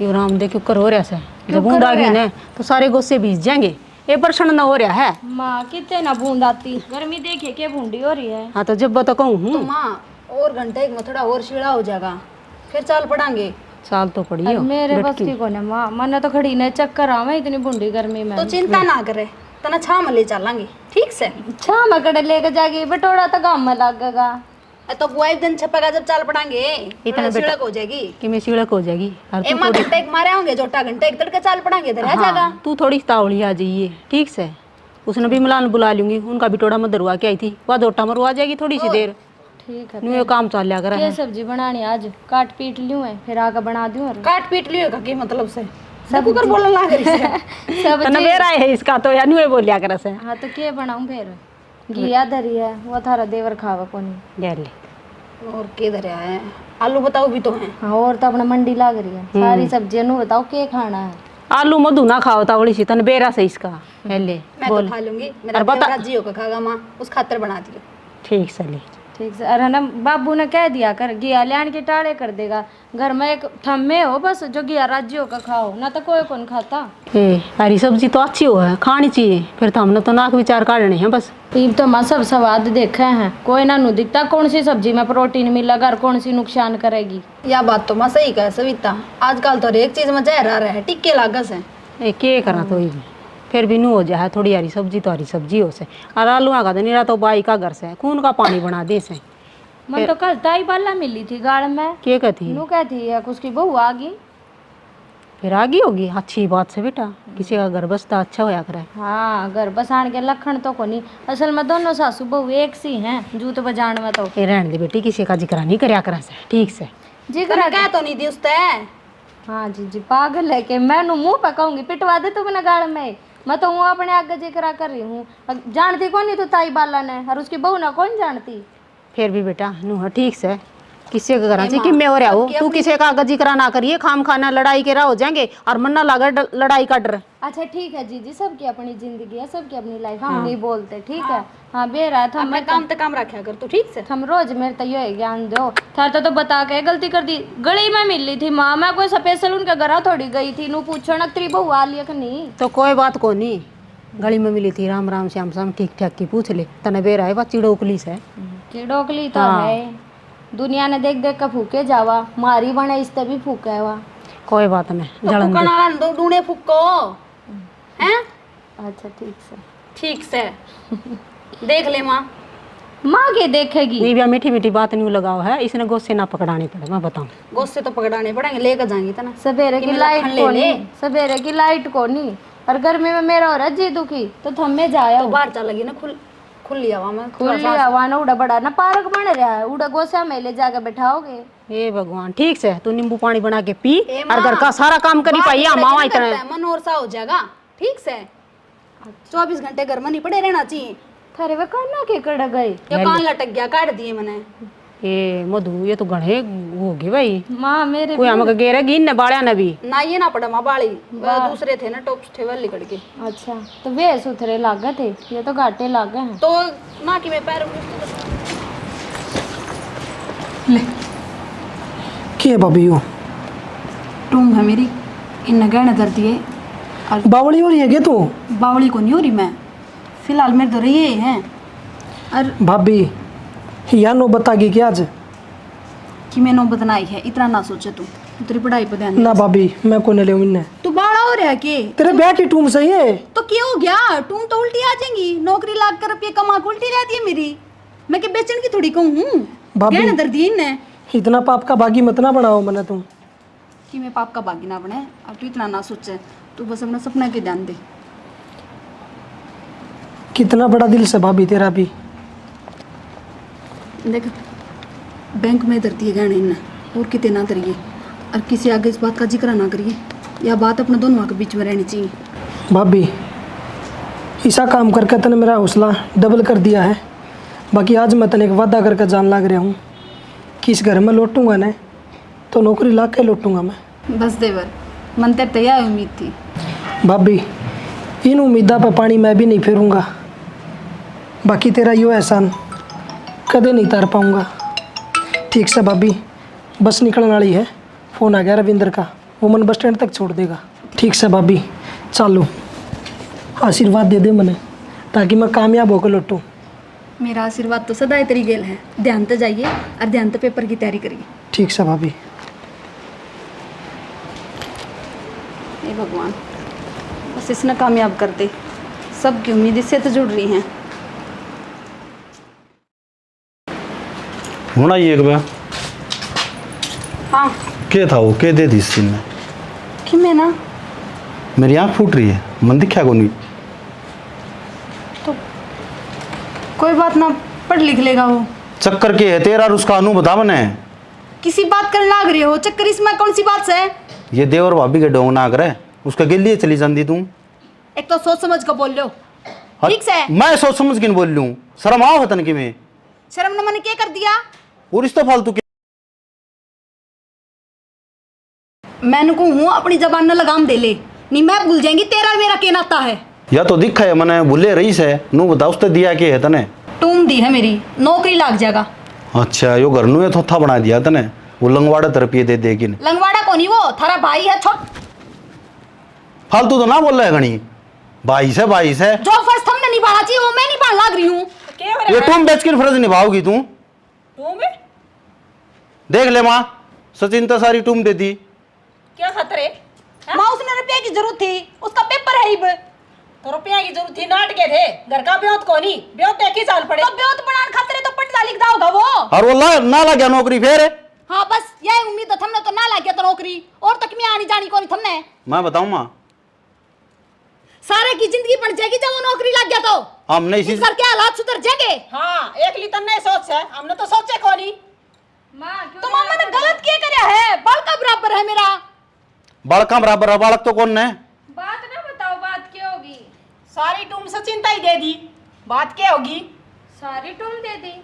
ये राम देख क्यों कर हो रहा है, जब कर बूंद हो आ गई रहा ना तो सारे गुस्से बीत जाएंगे। ये परसण ना हो रहा है। माँ कितने ना बूंद आती, गर्मी देखिए क्या बूंदी हो रही है। हाँ तो जब तो कहूँ तो माँ और घंटे में थोड़ा और शीड़ा हो जाएगा, फिर चल पड़ांगे। साल तो पड़ी हो मेरे बस की कौन है माँ, मैंने तो खड़ी ने चक्कर आवे इतनी बूंदी गर्मी में। तो चिंता ना करे, तना छा में ले चलेंगे ठीक से। छा मकड़े लेके जाके बटोड़ा तो गाँव में लगेगा। तो बुआई दिन छपेगा जब चल पड़ांगे, इतना इतना सीढ़क हो जाएगी। कि मैं सीढ़क हो जाएगी। और ए माँ घंटे एक मारे होंगे, जोटा घंटे एक तड़के चल पड़ांगे इधर आ जाएगा। हाँ, तू थोड़ी तावड़ी आ जाइए ठीक से। उसने भी मिलान बुला लूंगी, उनका भी टोड़ा में दरवा के आई थी, वह दोटा मरवा जाएगी थोड़ी सी देर। ठीक है, न्यू काम चल लिया कर क्या सब्जी बनानी आज, काट पीट लूँ है फिर आकर बना दूँ। और काट पीट लियो का की मतलब से सब कुकर बोलने लग रही है। सब नवेरा है इसका तो या न्यू बोलिया कर से। हाँ तो क्या बनाऊँ फिर, घिया धरी है वो थारा देवर खावा को नहीं। ले ले और किधर है आलू बताओ भी तो हैं। हाँ और तो अपना मंडी लाग रही है, सारी सब्जियां नु बताओ क्या खाना है। आलू मधु ना खाओ तावड़ी सी तन बेरा से इसका ले मैं तो खा लूंगी, मेरा बता- देवराज जी होकर खागा माँ, उस खातर बना दियो। ठीक से ले ठीक से। अरे ना बाबू ने कह दिया कर घिया लियान के टाड़े कर देगा। घर में एक थम्मे हो बस जो घिया राज्यों का खाओ, ना तो कोई कौन खाता। हरी सब्जी तो अच्छी हो है, खानी चाहिए। फिर तो हमने तो नाक विचार काटने हैं बस। ईब तो मैं सब स्वाद देखे हैं, कोई ना नु दिखता कौन सी सब्जी में प्रोटीन मिलेगा और कौन सी नुकसान करेगी। या बात तो मैं सही कहे सविता, आजकल तो हर एक चीज में जहर आ रहा है, टिक्के लागस है। के करा तो ही फिर भी नू हो जाए थोड़ी हरी सब्जी तो हरी सब्जी हो से। और आलू का तो निरा तो बाई का घर से खून का पानी बना दे से। मन तो कल ताई बाला मिली थी गाड़ में, के कहती नू कहती है उसकी बहू आ गई। फिर आगी होगी, अच्छी बात से बेटा, किसी का घर बसता अच्छा होया करे। हाँ घर बसाण के लखन तो कोनी, असल में दोनों सासू बहू एक सी हैं जूत बजाण में। तो ये रहने दे बेटी, किसी का जिक्र नहीं करया करा से, ठीक से। जिक्र कह तो नहीं दी उसते। हाँ जी पागल है कि मैं मुंह पे कहूंगी पिटवा दे तू बिना गाड़ में। मैं तो हूँ अपने आगे जिक्र कर रही हूँ, जानती कौन नहीं तू ताई बाला ने और उसकी बहू ना कौन जानती। फिर भी बेटा नू ठीक से, किसी का घर कि मैं हो रहा हूँ, तू किसी का आगे जिक्र ना करिए, खाम खाना लड़ाई के राह हो जाएंगे और मन ना लगा लड़ाई का डर। अच्छा ठीक है जी सबकी अपनी जिंदगी है, सबकी अपनी लाइफ, हम नहीं बोलते ठीक है। हाँ बेरा था मैं काम तो काम रखा कर तू, ठीक से। हम रोज मेरे तो ये ज्ञान दो था तो बता के गलती कर दी। गली में मिली थी माँ, मैं कोई स्पेशल उनके घर थोड़ी गई थी नू पूछो न तेरी बहू आ लिया कि नहीं। तो कोई बात को नहीं, गली में मिली थी राम राम श्याम श्याम ठीक ठाक की पूछ ले, तने बेरा है चिड़ोकली से। चिड़ोकली तो है, दुनिया ने देख देख कर फूके जावा, मारी बने इस भी फूका है वहाँ। कोई बात नहीं, जलन दे। फुकना दो डूने फुको हैं। अच्छा ठीक से, ठीक से देख ले माँ। माँ के देखेगी नहीं, मीठी मीठी बात नहीं लगाओ है, इसने गुस्से ना पकड़ानी पड़े, मैं बताऊँ। गुस्से तो पकड़ाने पड़ेंगे, लेकर जाएंगे तना। सवेरे की लाइट को नहीं, सवेरे की लाइट को नहीं, और गर्मी में मेरा हो रहा जी दुखी तो थम्मे जाया। तो बाहर चल लगी ना खुली हवा में, खुली हवा ना उड़ा बड़ा ना पार्क बन रहा है, उड़ा गोसा में ले जाके बैठाओगे। हे भगवान, ठीक से तू नींबू पानी बना के पी और घर का सारा काम करी पाई। मावा इतना मन और सा हो जाएगा, ठीक से। 24 घंटे घर में नहीं पड़े रहना चाहिए। थारे वे काना के कड़ गए, ये कान लटक गया, काट दिए मैंने। ये मधु ये तो घणे हो गए भाई। माँ मेरे कोई हमके गेरे गिन ने बाड़या ने भी ना, ये ना पड़ा माँ बाड़ी, दूसरे थे ना टॉप थे वाले लिकड़ के। अच्छा तो वे सुथरे लागे थे, ये तो घाटे लागे हैं। तो ना कि मैं पैर ले के भाभी हो टूम है मेरी, इन गहने धर दिए। और बावली हो रही है क्या तू? बावली को नहीं हो रही मैं, फिलहाल मेरे तो रही हैं। और भाभी या नो बतागी क्या आज कि मैं नो बदनाई है, इतना ना सोचे तू तेरी पढ़ाई पर ध्यान ना भाभी, मैं को ले मिलने। तू बाड़ा हो रहा के तेरे ब्याह की टूम सही है तो क्या हो गया? टूम तो उल्टी आ जाएंगी, नौकरी लाग कर रुपये कमा के उल्टी रहती है मेरी। मैं क्या बेचन की थोड़ी कहूँ हूँ, भाभी। गहने धर दिए इनने। इतना पाप का बागी मत ना बनाओ मने तुम। कि मैं पाप का बागी ना बने, अब तू इतना ना सोचे, तू बस अपना सपना के ध्यान दे। कितना बड़ा दिल से भाभी तेरा भी। देख बैंक में धरती है गहने इनने, और कितने ना धरिए, और किसी आगे इस बात का जिक्र ना करिए, यह बात अपने दोनों के बीच में रहनी चाहिए। भाभी ऐसा काम करके तने मेरा हौसला डबल कर दिया है। बाकी आज मैं तने एक वादा करके जान लग रहा हूँ कि इस घर में लौटूंगा ना तो नौकरी ला के लौटूंगा मैं। बस देवर, मन तेरे तैयार उम्मीद थी। भाभी इन उम्मीदा पर पानी मैं भी नहीं फेरूंगा, बाकी तेरा यो एहसान कदे नहीं तार पाऊंगा। ठीक से भाभी, बस निकलने वाली है, फ़ोन आ गया रविंद्र का, वो मन बस स्टैंड तक छोड़ देगा। ठीक से भाभी चालू, आशीर्वाद दे दे मने ताकि मैं कामयाब होकर लौटूँ। मेरा आशीर्वाद तो सदा तेरी गेल है, ध्यान तो जाइए और ध्यान तो पेपर की तैयारी करिए। ठीक से भाभी। हे भगवान, बस इसने कामयाब कर दे, सबकी उम्मीद इससे तो जुड़ रही हैं। होना ही एक बार हाँ क्या था वो, क्या दे दी इस दिन में? कि मैं ना मेरी आँख फूट रही है, मन दिखा को नहीं। तो कोई बात ना, पढ़ लिख लेगा वो। चक्कर के है तेरा और उसका अनु बता मने। किसी बात करने लाग रही हो, चक्कर इसमें कौन सी बात से? ये देवर भाभी के डोंग ना करे, उसका गिल्ली चली जाती तू। एक तो सोच समझ कर बोल लो, ठीक से। मैं सोच समझ के नहीं बोल लूँ, शर्म आओ हतन की में। शर्म ने मैंने क्या कर दिया? और इस तो फालतू के मैंने को हूँ अपनी जबान न लगाम दे ले, नहीं मैं भूल जाएंगी तेरा मेरा क्या नाता है। या तो दिखा है मने भूले रही से नू बता उसने दिया के है तने। टूम दी है मेरी, नौकरी लाग जाएगा। अच्छा यो घर नु थोथा बना दिया तने वो लंगवाड़ा रुपये दे देगी ने। लंगवाड़ा को नहीं, वो थारा भाई है छोट। फालतू तो ना बोल रहा है घनी, 22 है। जो फर्ज तुमने निभाना चाहिए वो मैं निभाने लग रही हूँ। ये तुम बेच के फर्ज निभाओगी तू। देख ले माँ, सचिन तो सारी तुम दे दी। क्या खतरे? माँ उसने रुपये की जरूरत थी, उसका पेपर है। तो रुपया की जरूरत थी, नाट के थे घर का ब्योत को नहीं, ब्योत तो 21 साल पड़े। तो ब्योत बनान खातिर तो पटदा लिख दा होगा वो। और वो ना लग गया नौकरी फिर। हाँ बस यही उम्मीद है थमने, तो ना लग गया तो नौकरी, और तक में आनी जानी कोनी थमने। मैं बताऊं माँ, सारे की जिंदगी बन जाएगी जब वो नौकरी लग गया तो। हमने इसी इस घर के हालात सुधर जाएंगे। हाँ, एक ली तन्ने सोच है, हमने तो सोचे को नहीं। तो मामा ने गलत क्या करया है? बाल का बराबर है मेरा। बालका बराबर है, बालक तो कौन है? बात ना बताओ, बात क्या होगी? सारी टूम सचिन ताई दे दी, बात क्या होगी? सारी तुम दे दी?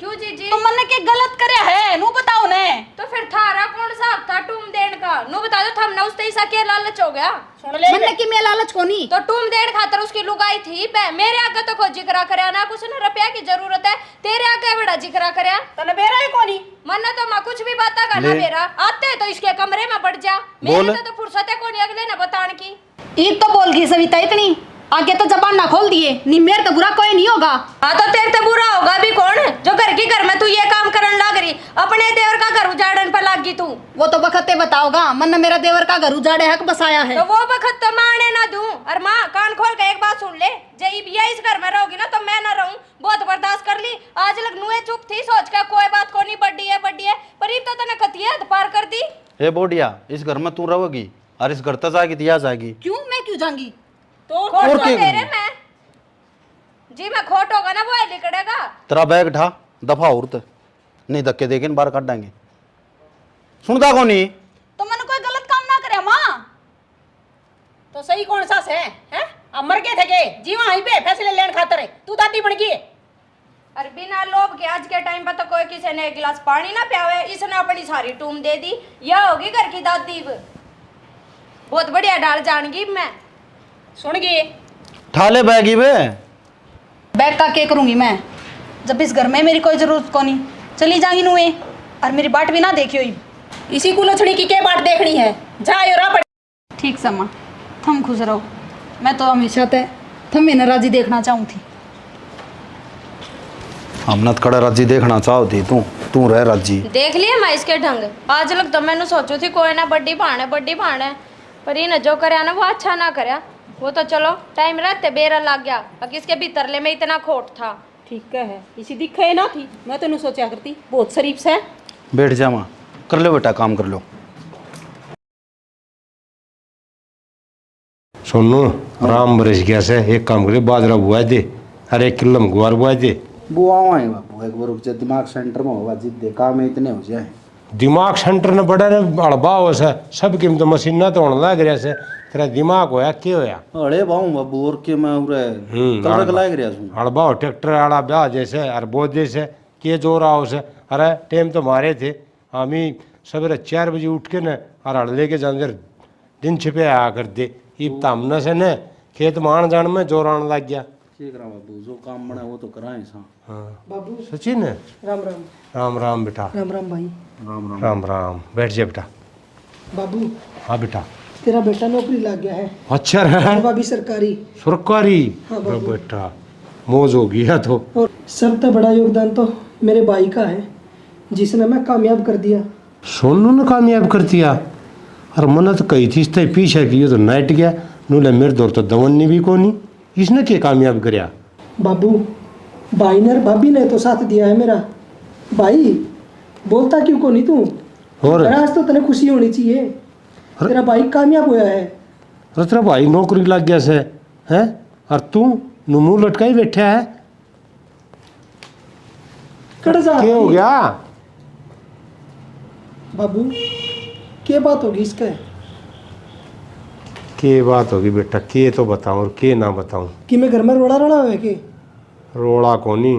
क्यों जीजी? तो मन के गलत करया है, नु बताओ ने। तो फिर थारा कौन सा था तुम देन का? नु बता दो, थमने उस तैसा के लालच हो गया। सुन ले मन की मैं लालच कोनी। तो तुम देन खातर उसकी लुगाई थी बे, मेरे आगे तो कोई जिक्र करया ना, कुछ ने रुपया की जरूरत है, तेरे आगे बड़ा जिक्र करया। तने बेरा ही कोनी। मन तो मैं कुछ भी बात का ना बेरा, आते तो इसके कमरे में बढ़ जा। मेरे तो फुर्सत है कोनी अगले ने बताने की। ईद तो बोल गई सविता इतनी, आगे तो जबान ना खोल दिए। नी मेरे तो बुरा कोई नहीं होगा। हाँ तो तेरे तो बुरा होगा भी कौन, जो घर की घर में तू ये काम करने लग रही, अपने देवर का घर उजाड़न पर लग गई तू। वो तो बखते बताओगा, मन ने मेरा देवर का घर उजाड़े हक बसाया है। तो वो बखत तो मैं आने ना दूं। और माँ कान खोल के एक बात सुन ले, जब ये इस घर में रहोगी ना तो मैं ना रहूं, बहुत बर्दाश्त कर ली। आज लग नुए चुप थी, सोच के कोई बात को नहीं, बड्डी है पर ये तो तने कतिया पार कर दी। ए बोडिया, इस घर में तू रहोगी और इस घर तक जाएगी दिया जाएगी। क्यों मैं क्यों जाऊंगी? तो खोट तो तेरे में जी, मैं खोट होगा ना वो निकलेगा। तेरा बैग ढा दफा उड़त, नहीं धक्के देके बाहर काट देंगे। सुनता कौन नहीं? तो मैंने कोई गलत काम ना करे माँ। तो सही कौन सा है? हैं? अब मर गए थे के जी वहीं पे फैसले लेने खातर है, तू दादी बन गई है। और बिना लोभ के आज के टाइम पर तो कोई किसी ने एक गिलास पानी ना पियावे, इसने अपनी सारी टूम दे दी। यह होगी घर की दादी, बहुत बढ़िया डाल जानगी मैं। सुन गई ठाले बैग ही वे। बैग का क्या करूंगी मैं, जब इस घर में मेरी कोई जरूरत को नहीं। चली जाएंगी नुए, और मेरी बाट भी ना देखियो। इसी को लछड़ी की क्या बात देखनी है, जाए और ठीक समा, थम खुश रहो। मैं तो हमेशा ते थम नाराजी देखना चाहूँ थी। हमने तो कड़ा राजी देखना चाहती, तू रह राजी। देख लिया मैं इसके ढंग, आज लग तो मैंने सोचू थी कोई ना बड्डी भाण है, पर इन्हें जो करया ना वो अच्छा ना करया। वो तो चलो टाइम रहते बेरा लग गया, अब इसके भीतरले में इतना खोट था। ठीक है, इसी दिखे ना थी, मैं तो नहीं सोचा करती, बहुत शरीफ से। बैठ जा माँ, कर लो बेटा, काम कर लो। सुनो, राम बरस गया से, एक काम करे बाजरा बुआ दे, अरे 1 किलो में गुआर बुआ दे। बुआ है बापू, एक बार रुक जा, दिमाग सेंटर में होगा जिद दे काम में इतने हो जाए। दिमाग सेंटर ने बड़ा ने अड़बा हो से, सब की तो मशीन ना तो होने लग रहा से, तेरा दिमाग होया क्या होया? अरे बाबू बाबू और के मैं उरे कलर लाग रहा हूं। अड़बा हो ट्रैक्टर आड़ा ब्याह जैसे और बोझ जैसे के जो रहा उसे। अरे टाइम तो मारे थे, हम ही सवेरे 4 बजे उठ के न और हड़ लेके जान दिन छिपे आया कर दे। इब तामना से न खेत मान जान में जोर आने लग गया। ठीक रहा बाबू, जो काम बना वो तो कराएं सा। हाँ बाबू सचिन, राम राम। राम राम बेटा। राम राम भाई। राम राम। राम राम, बैठ जा बेटा। बाबू हाँ बेटा। तेरा बेटा नौकरी लग गया है। अच्छा है, भाभी सरकारी। सरकारी? हाँ अरे बाबू। बेटा मौज हो गया तो। और सबसे बड़ा योगदान तो मेरे भाई का है, जिसने मैं कामयाब कर दिया। सोनू ने कामयाब कर दिया? और मन तो कही थी इससे पीछे की, ये तो नाइट गया नूले मेरे दौर तो दवन्नी भी को नहीं, इसने क्या कामयाब करया? बाबू भाई ने और भाभी ने तो साथ दिया है मेरा। भाई बोलता क्यों को नहीं तू? और आज तो तने खुशी होनी चाहिए, तेरा भाई कामयाब होया है। अरे तेरा भाई नौकरी लग गया से है, और तू मुंह लटका ही बैठा है। क्या हो गया बाबू? क्या बात होगी इसका? के बात होगी बेटा, के तो बताऊं और के ना बताऊं? कि मैं घर में रोड़ा रोड़ा हुआ के? रोड़ा कोनी,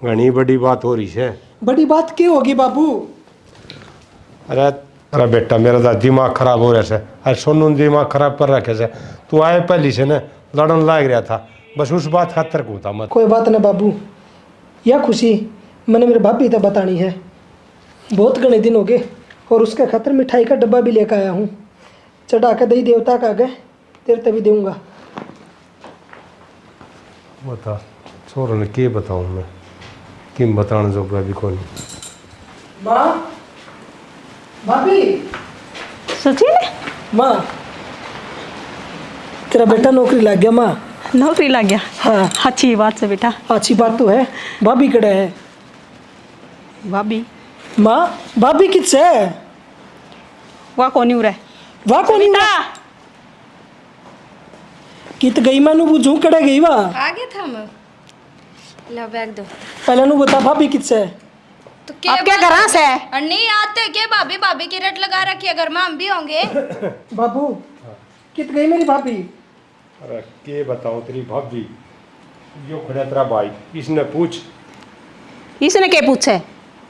घनी बड़ी बात हो रही है। बड़ी बात क्या होगी बाबू? अरे अरे बेटा मेरा तो दिमाग खराब हो रहा है। अरे सोनू ने दिमाग खराब कर रखे से, तू आए पहली से न लड़न लाग रहा था, बस उस बात खातर को था मत। कोई बात ना बाबू, यह खुशी मैंने मेरे भाभी तो बतानी है, बहुत घने दिन हो गए। और उसके खातर मिठाई का डब्बा भी लेकर आया हूँ, चढ़ा के दही देवता का आगे तेरे तभी दूंगा। बता छोरो ने के बताऊँ मैं, किम बताने जोगा भी कौन। माँ, भाभी, सचिन माँ, तेरा बेटा नौकरी लग गया माँ। नौकरी लग गया? हाँ, अच्छी बात से बेटा। अच्छी बात तो है। भाभी कड़े है? भाभी माँ, भाभी किस है? वह कौन ही रहा? वाह कौन कित गई? मैनू बुझू कड़े गई वाह। आगे था मैं ला बैग दो। पहले नू बता भाभी किस है? तो आप क्या करा से? नहीं आते के भाभी भाभी की रट लगा रखी है, घर में हम भी होंगे। बाबू, कित गई मेरी भाभी? अरे के बताऊँ तेरी भाभी, यो खड़ा तेरा भाई, इसने पूछ। इसने के पूछे?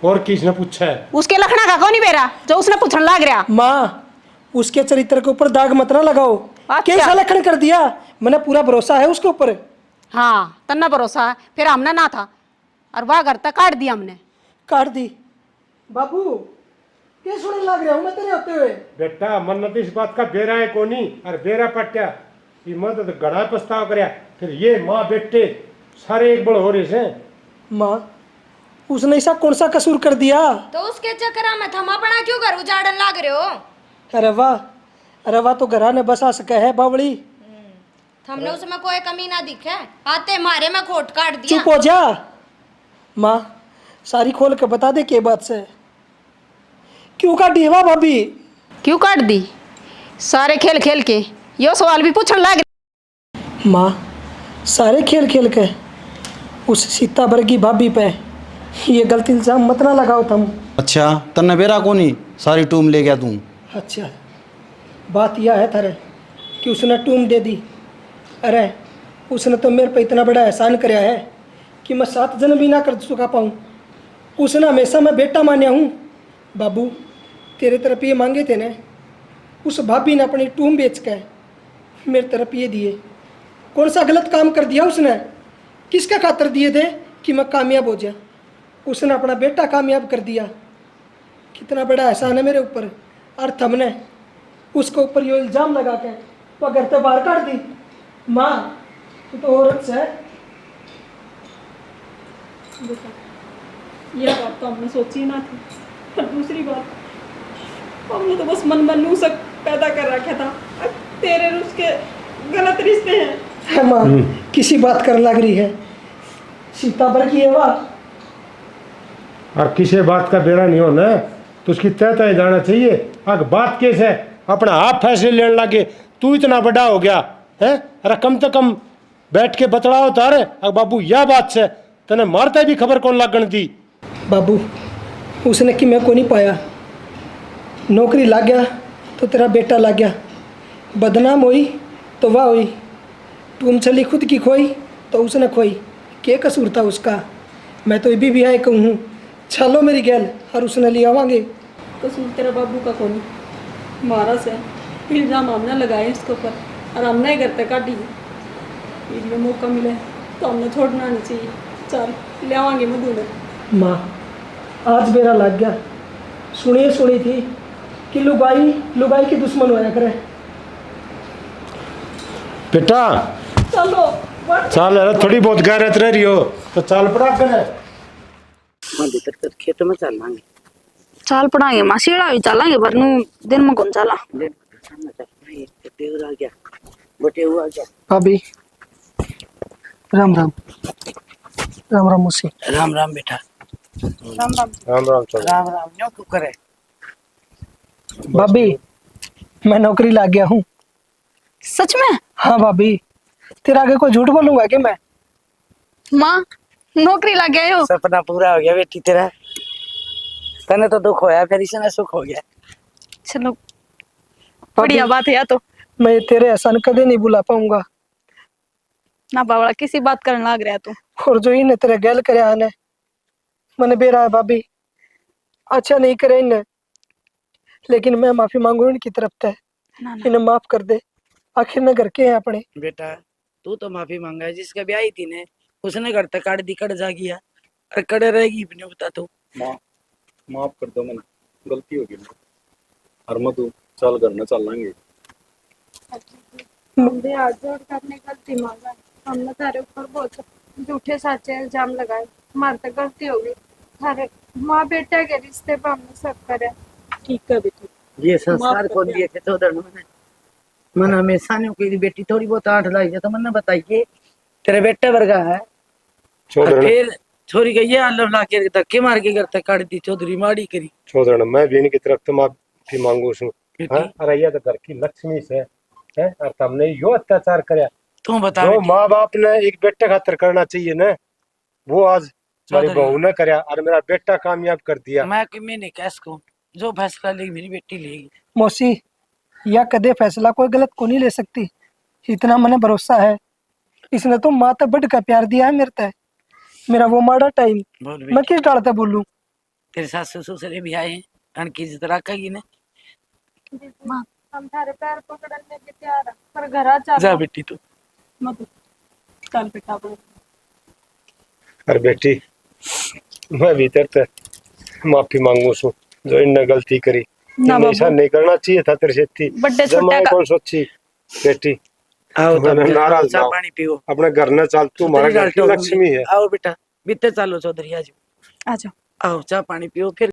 और किसने पूछा है? उसके लखना का कौन ही बेरा जो उसने पूछने लग रहा? माँ, उसके चरित्र के ऊपर दाग मत ना लगाओ। अच्छा। कैसा लखन कर दिया? मैंने पूरा भरोसा है उसके ऊपर। हाँ तन्ना भरोसा है, फिर हमने ना था और वह घर तक काट दिया हमने। काट दी? बाबू, क्या सुनने लग रहा हूँ मैं तेरे होते हुए? बेटा मन तो इस बात का बेरा है कोनी, और बेरा पट्या ये मत तो गड़ा पछताव करया। फिर ये माँ बेटे सारे एक बड़ हो रहे से। माँ, उसने ऐसा कौन सा कसूर कर दिया? तो उसके चक्कर में थमा पड़ा क्यों घर उजाड़न लाग रहे हो? अरे वाह, अरे वाह, तो घरा ने बसा सका है बावड़ी। हमने उसमें कोई कमी ना दिखे, आते मारे में खोट काट दिया। चुप हो जा। माँ, सारी खोल के बता दे के बात से क्यों काटी है वाह भाभी? क्यों काट दी? सारे खेल खेल के यो सवाल भी पूछने लग रहे। माँ, सारे खेल खेल के उस सीता वर्गी भाभी पे ये गलत इल्जाम मत ना लगाओ तुम। अच्छा, तन्ने बेरा कोनी सारी टूम ले गया तू। अच्छा, बात यह है थारे कि उसने टूम दे दी। अरे उसने तो मेरे पे इतना बड़ा एहसान कराया है कि मैं 7 जन्म भी ना कर चुका पाऊँ। उसने हमेशा मैं बेटा मान्या हूँ। बाबू, तेरे तरफ ये मांगे थे ना, उस भाभी ने अपनी टूम बेच के मेरे तरफ ये दिए। कौन सा गलत काम कर दिया उसने? किसका खातर दिए थे? कि मैं कामयाब हो जाए। उसने अपना बेटा कामयाब कर दिया। कितना बड़ा एहसान है मेरे ऊपर। और हमने उसके ऊपर ये इल्ज़ाम लगा के वो घर से बाहर काट दी। माँ, तू तो औरत से है। यह बात तो हमने सोची ना थी। और दूसरी बात, हमने तो बस मन में नूसक पैदा कर रखा था। अब तेरे और उसके गलत रिश्ते हैं। है माँ, किसी बात कर लग रही है। सीता पर की है वाह। और किसी बात का बेरा नहीं होना है तो उसकी तय तय जाना चाहिए। अगर बात केस है अपना आप फैसले लेने लगे, तू इतना बड़ा हो गया है। अरे कम से कम बैठ के बतलाओ तारे। अगर बाबू यह बात से तने मारता भी खबर कौन लगन दी? बाबू, उसने कि मैं को नहीं पाया। नौकरी लग गया तो तेरा बेटा लग गया, बदनाम हुई तो वाह हुई। तुम चली खुद की खोई तो उसने खोई। क्या कसूर था उसका? मैं तो ये भी आए कहूँ चलो मेरी गैल और उसने ले आवांगे। कसूर तेरा बाबू का कौन? मारा से इल्जाम हमने लगाए इसके ऊपर और हमने ही करते काटी। ये मौका मिले तो हमने छोड़ना नहीं चाहिए। चल ले आवांगे मधु ने। माँ, आज मेरा लग गया। सुनी थी कि लुगाई लुगाई की दुश्मन होया करे। बेटा चलो चल, अरे थोड़ी बहुत गैरत रह रही हो तो चल पड़ा करे। खेत में चलांगे। चाल पड़ाएंगे माँ, सीढ़ा भी चलाएंगे पर नू दिन में कौन चला। आ गया बटे हुआ गया। भाभी, राम राम। राम राम मुझसे। राम राम बेटा। राम राम चल। राम राम न्यों क्यों करे? भाभी, मैं नौकरी लग गया हूँ। सच में? हाँ भाभी, तेरा आगे कोई झूठ बोलूंगा कि मैं? माँ, नौकरी लग गया हो? सपना पूरा हो गया बेटी तेरा। तने तो दुख होया, फिर इसने सुख हो गया। चलो बढ़िया बात है। या तो मैं तेरे एहसान कदे नहीं भुला पाऊंगा। ना बावड़ा किसी बात करने लग रहा तू। और जो इन्हें तेरे गैल करे ने मैंने बेरा है भाभी, अच्छा नहीं करे इन्हें, लेकिन मैं माफी मांगू इनकी तरफ से। ना ना इन्हें माफ कर दे, आखिर में घर के हैं अपने। बेटा तू तो माफी मांगा है, जिसका ब्याह ही थी ने उसने घर तक काट दी, कट जा गया। अरे कड़े रहेगी अपने बता तो। माँ माफ कर दो, मैंने गलती होगी और मत चल करना चल लेंगे। मुझे आज जोड़ कर अपनी गलती मांगा। हमने तारे ऊपर बहुत झूठे साचे इल्जाम लगाए। हमारे तो गलती हो गई। थारे माँ बेटा के रिश्ते पर हमने सब करे। ठीक है बेटी, ये संस्कार कौन दिए थे चौधर मैंने? मन हमेशा नहीं की बेटी थोड़ी बहुत आठ लाई है तो मैंने बताइए तेरे बेटे वर्गा है। चौधरी ने- फिर छोरी के ये अल्लाह ला के धक्के मार के करते काट दी चौधरी माड़ी करी। चौधरी ने, मैं भी इनकी तरफ तो माफी मांगू छू। बेटी। हाँ, अरे ये तो घर की लक्ष्मी से है और तुमने यो अत्याचार करया तू बता जो बेटी। माँ बाप ने एक बेटे खातर करना चाहिए ना, वो आज मेरी चौधरी। बहू ने करया और मेरा बेटा कामयाब कर दिया। मैं नहीं कह सकूं जो फैसला लेगी मेरी बेटी लेगी। मौसी या कदे फैसला कोई गलत को नहीं ले सकती, इतना मने भरोसा है। इसने तो माँ तक बढ़ का प्यार दिया है मेरे तय। मेरा वो माड़ा टाइम बोल मैं बेटी। किस डालता बोलूं। तेरे सास ससुर भी आए हैं अनकी इज्जत रखेगी ना। हम थारे पैर पकड़ने के तैयार हैं, पर घर चलो। जा बेटी तू। मत चल बेटा बोल। अरे बेटी, मैं भी तेरे से माफी मांगू छू जो इनने गलती करी। ना इन्हें ऐसा बाबू, नहीं करना चाहिए था तेरे से थी। बड्डे जब छोटा मैं का कौन सोची बेटी, आओ तब मैंने नाराज चा ना हो। पानी पियो। अपने घर न चाल, तू हमारा घर की लक्ष्मी है। आओ बेटा बीते चालो चौधरी आज आ जाओ। आओ चा पानी पियो फिर